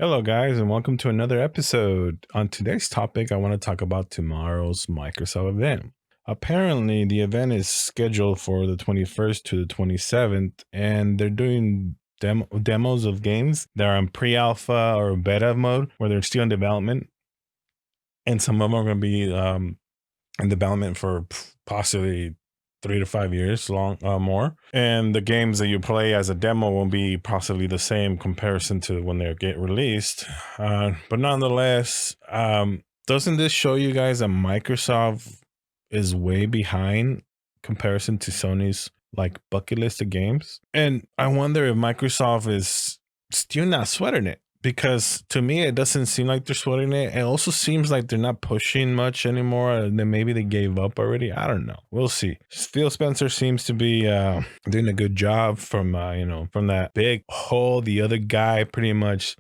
Hello, guys, and welcome to another episode. On today's topic, I want to talk about tomorrow's Microsoft event. Apparently, the event is scheduled for the 21st to the 27th, and they're doing demos of games that are in pre alpha or beta mode where they're still in development. And some of them are going to be in development for possibly 3 to 5 years long more, and the games that you play as a demo will be possibly the same comparison to when they get released, but nonetheless, doesn't this show you guys that Microsoft is way behind comparison to Sony's like bucket list of games? And I wonder if Microsoft is still not sweating it, because to me it doesn't seem like they're sweating it. It also seems like they're not pushing much anymore, and then maybe they gave up already. I don't know, we'll see. Phil Spencer seems to be doing a good job from from that big hole the other guy pretty much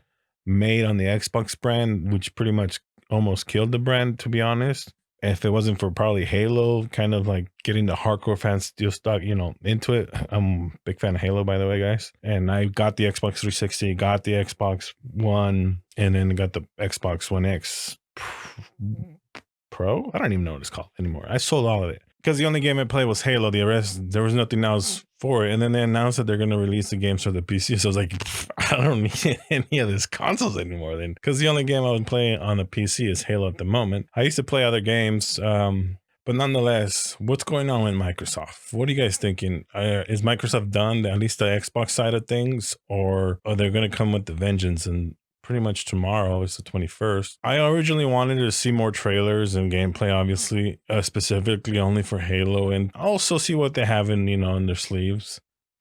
made on the Xbox brand, which pretty much almost killed the brand, to be honest. If it wasn't for probably Halo kind of like getting the hardcore fans still stuck, into it. I'm a big fan of Halo, by the way, guys. And I got the Xbox 360, got the Xbox One, and then got the Xbox One X Pro. I don't even know what it's called anymore. I sold all of it because the only game I played was Halo. The rest, there was nothing else for it. And then they announced that they're going to release the games for the PC. So I was like, I don't need any of these consoles anymore then, because the only game I would play on the PC is Halo at the moment. I used to play other games, but nonetheless, what's going on with Microsoft? What are you guys thinking? Is Microsoft done, at least the Xbox side of things, or are they going to come with the vengeance? And pretty much tomorrow is the 21st. I originally wanted to see more trailers and gameplay, obviously, specifically only for Halo, and also see what they have in their sleeves.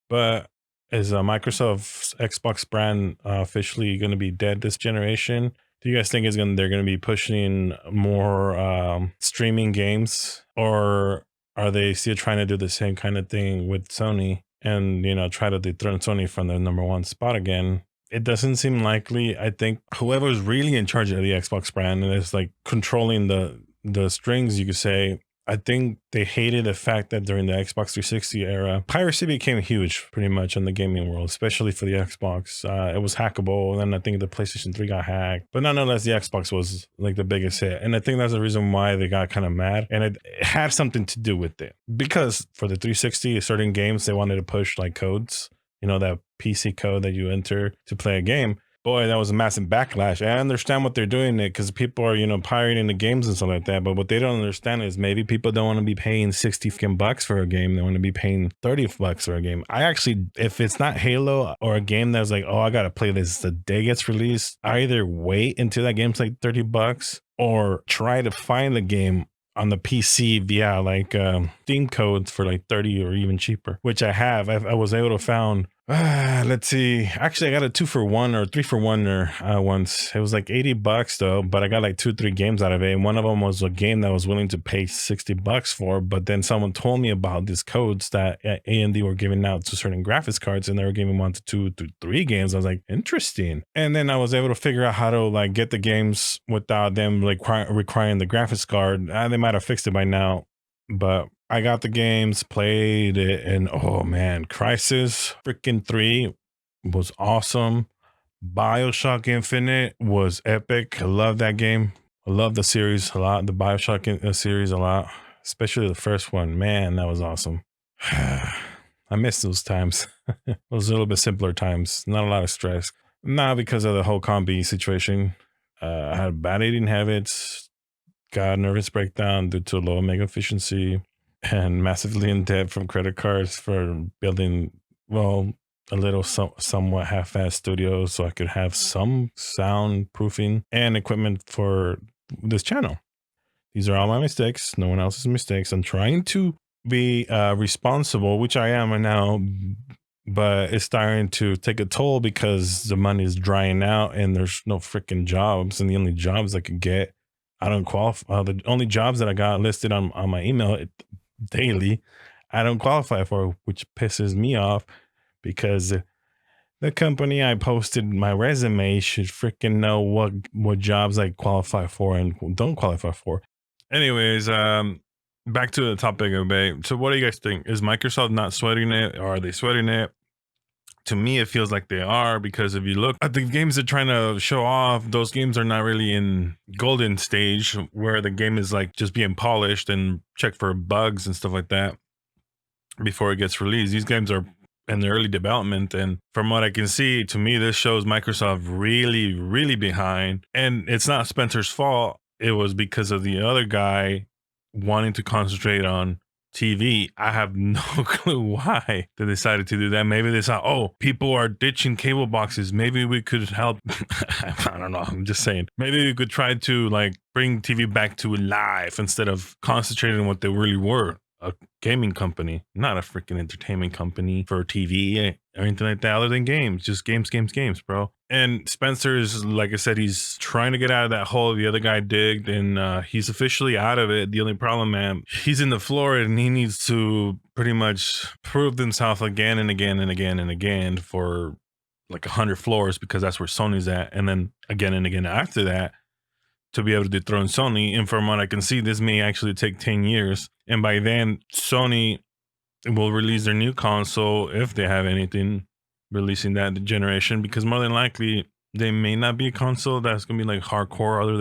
But is Microsoft's Xbox brand officially going to be dead this generation? Do you guys think they're going to be pushing more streaming games, or are they still trying to do the same kind of thing with Sony and try to dethrone Sony from the number one spot again? It doesn't seem likely. I think whoever's really in charge of the Xbox brand and is like controlling the strings, you could say, I think they hated the fact that during the Xbox 360 era, piracy became huge pretty much in the gaming world, especially for the Xbox. It was hackable, and then I think the PlayStation 3 got hacked. But nonetheless, the Xbox was like the biggest hit. And I think that's the reason why they got kind of mad. And it had something to do with it. Because for the 360, certain games, they wanted to push like codes, that PC code that you enter to play a game. Boy, that was a massive backlash. I understand what they're doing it because people are, pirating the games and stuff like that. But what they don't understand is maybe people don't want to be paying 60 fucking bucks for a game. They want to be paying 30 bucks for a game. I actually, if it's not Halo or a game that's like, oh, I got to play this the day it gets released, I either wait until that game's like 30 bucks or try to find the game on the PC via like Steam codes for like 30 or even cheaper, which I have. I was able to found, let's see. Actually, I got a 2 for 1 or 3 for 1 there once. It was like 80 bucks though, but I got like 2, 3 games out of it. And one of them was a game that I was willing to pay 60 bucks for. But then someone told me about these codes that AMD were giving out to certain graphics cards, and they were giving 1 to 2 to 3 games. I was like, interesting. And then I was able to figure out how to like get the games without them like requiring the graphics card. They might have fixed it by now, but I got the games, played it, and oh man, Crisis freaking 3 was awesome. BioShock Infinite was epic. I love that game. I love the series a lot, the BioShock series a lot, especially the first one. Man, that was awesome. I miss those times. Those little bit simpler times, not a lot of stress. Not because of the whole combi situation. I had bad eating habits, got a nervous breakdown due to low omega efficiency, and massively in debt from credit cards for building, well, a little somewhat half-assed studio so I could have some soundproofing and equipment for this channel. These are all my mistakes, no one else's mistakes. I'm trying to be responsible, which I am now, but it's starting to take a toll because the money is drying out and there's no freaking jobs, and the only jobs I could get, I don't qualify. The only jobs that I got listed on my email daily, I don't qualify for, which pisses me off because the company I posted my resume should freaking know what jobs I qualify for and don't qualify for. Anyways, back to the topic of debate. So what do you guys think? Is Microsoft not sweating it, or are they sweating it? To me, it feels like they are, because if you look at the games they're trying to show off, those games are not really in golden stage where the game is like just being polished and checked for bugs and stuff like that before it gets released. These games are in the early development, and from what I can see, to me, this shows Microsoft really, really behind. And it's not Spencer's fault. It was because of the other guy wanting to concentrate on TV. I have no clue why they decided to do that. Maybe they thought, oh, people are ditching cable boxes. Maybe we could help. I don't know. I'm just saying. Maybe we could try to like bring TV back to life instead of concentrating on what they really were. A gaming company, not a freaking entertainment company for TV or anything like that, other than games. Just games, bro. And Spencer is, like I said, he's trying to get out of that hole the other guy digged, and he's officially out of it. The only problem, man, he's in the floor and he needs to pretty much prove himself again and again and again and again for like 100 floors, because that's where Sony's at, and then again and again after that, to be able to dethrone Sony. And from what I can see, this may actually take 10 years. And by then, Sony will release their new console, if they have anything releasing that generation, because more than likely, they may not be a console that's going to be like hardcore other than